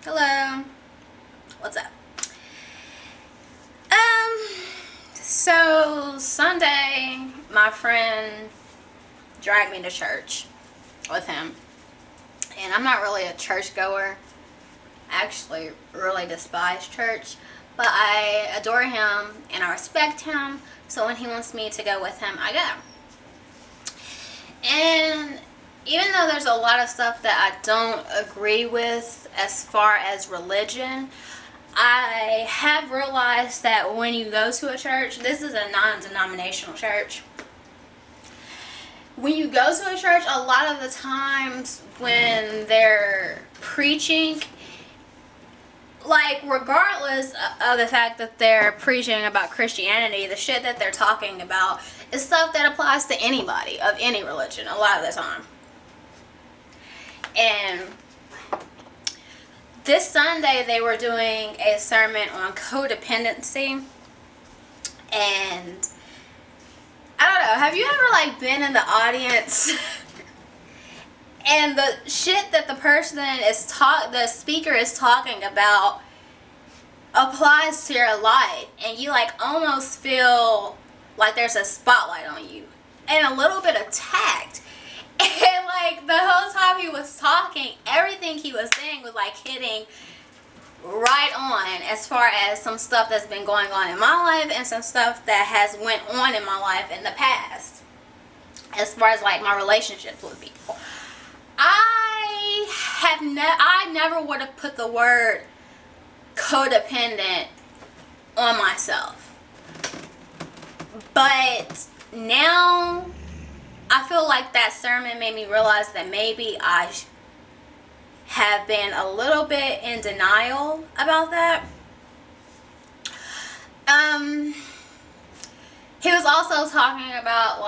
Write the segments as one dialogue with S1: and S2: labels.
S1: Hello. What's up? So Sunday, my friend dragged me to church with him. And I'm not really a churchgoer. I actually really despise church. But I adore him and I respect him. So when he wants me to go with him, I go. And even though there's a lot of stuff that I don't agree with as far as religion, I have realized that when you go to a church, this is a non-denominational church. When you go to a church, a lot of the times when they're preaching, like regardless of the fact that they're preaching about Christianity, the shit that they're talking about is stuff that applies to anybody of any religion a lot of the time. And this Sunday they were doing a sermon on codependency, and I don't know, have you ever been in the audience and the shit that the speaker is talking about applies to your life, and you almost feel like there's a spotlight on you and a little bit attacked. And the whole time he was talking, everything he was saying was hitting right on as far as some stuff that's been going on in my life and some stuff that has went on in my life in the past as far as my relationships with people. I never would have put the word codependent on myself, but now I feel like that sermon made me realize that maybe I have been a little bit in denial about that. He was also talking about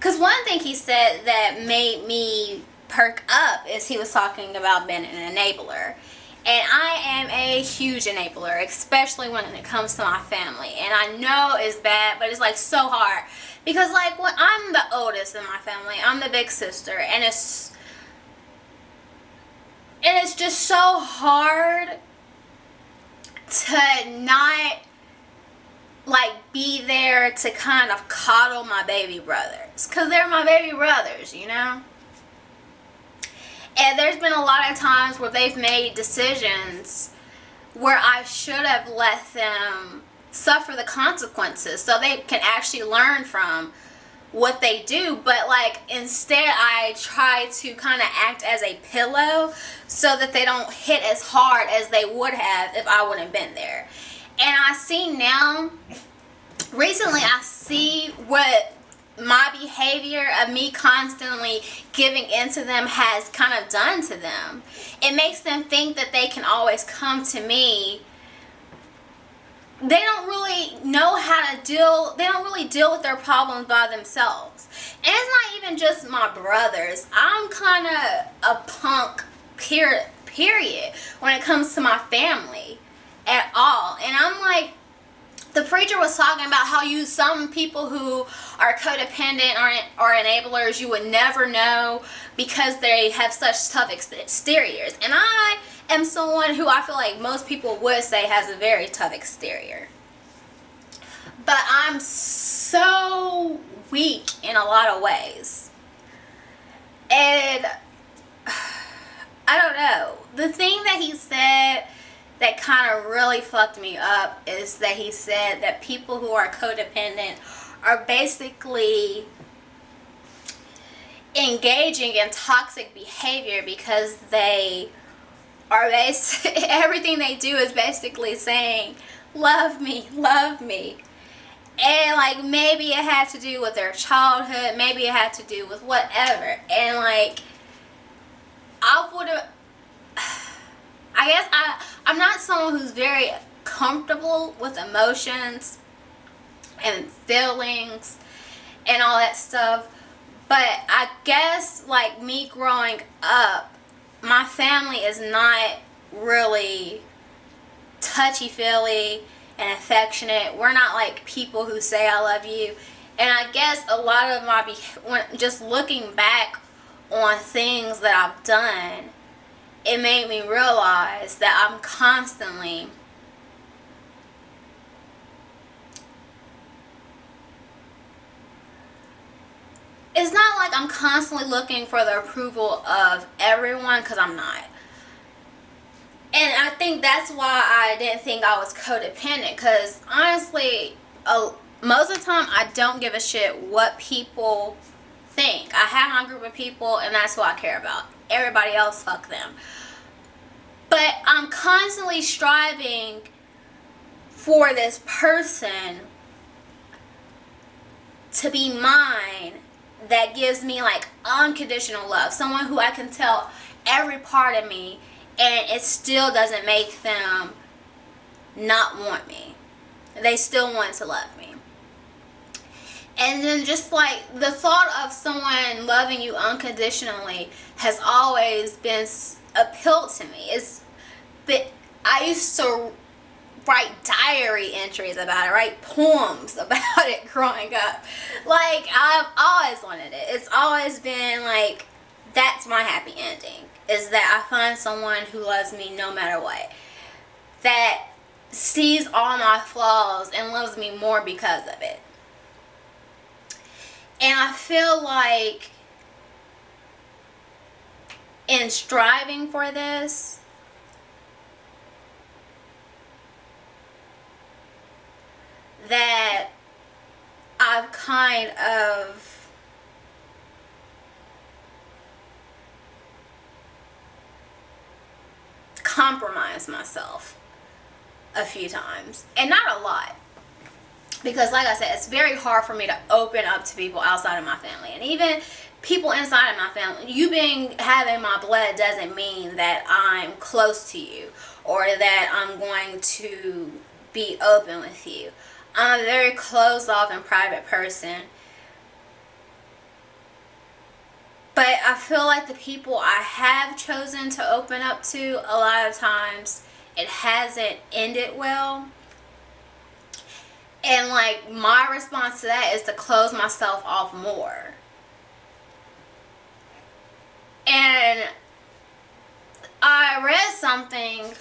S1: because one thing he said that made me perk up is he was talking about being an enabler. And I am a huge enabler, especially when it comes to my family. And I know it's bad, but it's so hard. Because when I'm the oldest in my family, I'm the big sister, and it's just so hard to not be there to kind of coddle my baby brothers, because they're my baby brothers, you know. And there's been a lot of times where they've made decisions where I should have let them suffer the consequences so they can actually learn from what they do. But instead I try to kind of act as a pillow so that they don't hit as hard as they would have if I wouldn't have been there. And I see now, recently I see what my behavior of me constantly giving into them has kind of done to them. It makes them think that they can always come to me. They don't really know how to they don't really deal with their problems by themselves. And it's not even just my brothers. I'm kind of a punk, period, when it comes to my family at all. And I'm the preacher was talking about how some people who are codependent or enablers, you would never know because they have such tough exteriors. And I am someone who I feel like most people would say has a very tough exterior. But I'm so weak in a lot of ways. And I don't know. The thing that he said that kind of really fucked me up is that he said that people who are codependent are basically engaging in toxic behavior because they are everything they do is basically saying, love me, love me. And maybe it had to do with their childhood, maybe it had to do with whatever. And I would have, I guess I'm not someone who's very comfortable with emotions and feelings and all that stuff. But I guess me growing up, my family is not really touchy-feely and affectionate. We're not people who say I love you. And I guess a lot of when just looking back on things that I've done, it made me realize that I'm constantly it's not like I'm constantly looking for the approval of everyone, because I'm not. And I think that's why I didn't think I was codependent, because honestly, most of the time I don't give a shit what people think. I have my group of people, and that's who I care about. Everybody else, fuck them. But I'm constantly striving for this person to be mine, that gives me like unconditional love. Someone who I can tell every part of me, and it still doesn't make them not want me. They still want to love me. And then just like the thought of someone loving you unconditionally has always been appealed to me. But I used to write diary entries about it, write poems about it growing up. Like, I've always wanted it. It's always been like, that's my happy ending, is that I find someone who loves me no matter what, that sees all my flaws and loves me more because of it. And I feel like in striving for this, that I've kind of compromised myself a few times. And not a lot. Because like I said, it's very hard for me to open up to people outside of my family. And even people inside of my family. You having my blood doesn't mean that I'm close to you, or that I'm going to be open with you. I'm a very closed off and private person. But I feel like the people I have chosen to open up to, a lot of times, it hasn't ended well. And like, my response to that is to close myself off more. And I read something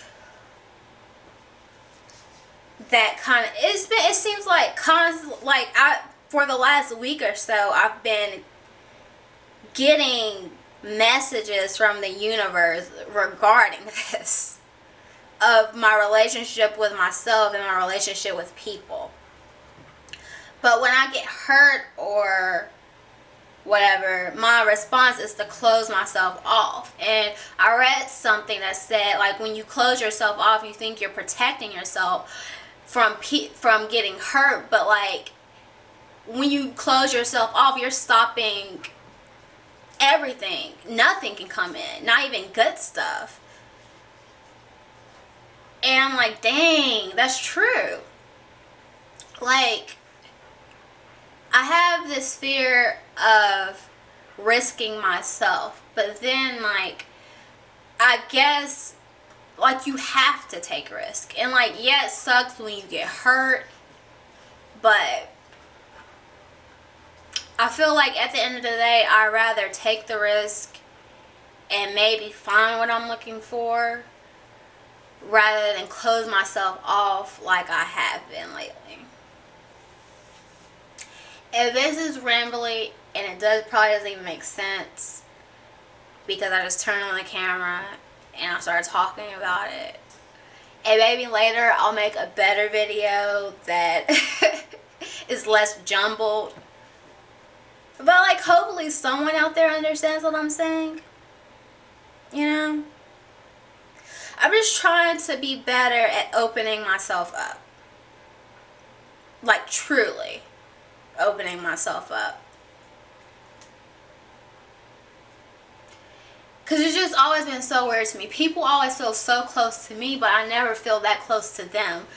S1: that kind of, it seems like for the last week or so, I've been getting messages from the universe regarding this, of my relationship with myself and my relationship with people. But when I get hurt or whatever, my response is to close myself off. And I read something that said, like, when you close yourself off, you think you're protecting yourself from getting hurt, but like, when you close yourself off, you're stopping everything. Nothing can come in, not even good stuff. And I'm like, dang, that's true. Like, I have this fear of risking myself, but then, like, I guess, like, you have to take risk. And like, yeah, it sucks when you get hurt, but I feel like at the end of the day, I'd rather take the risk and maybe find what I'm looking for, rather than close myself off like I have been lately. And this is rambly, and it probably doesn't even make sense, because I just turned on the camera and I started talking about it. And maybe later I'll make a better video that is less jumbled. But like, hopefully someone out there understands what I'm saying. You know? I'm just trying to be better at opening myself up. Like, truly opening myself up. Because it's just always been so weird to me. People always feel so close to me, but I never feel that close to them.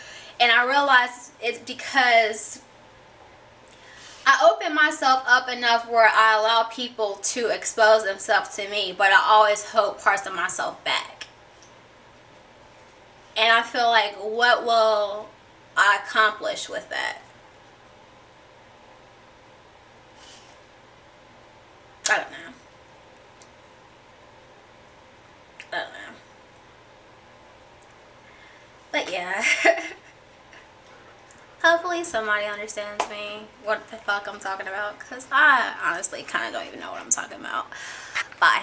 S1: And I realize it's because I open myself up enough where I allow people to expose themselves to me, but I always hold parts of myself back. And I feel like, what will I accomplish with that? I don't know. yeah. Hopefully somebody understands me, what the fuck I'm talking about, because I honestly kind of don't even know what I'm talking about. Bye.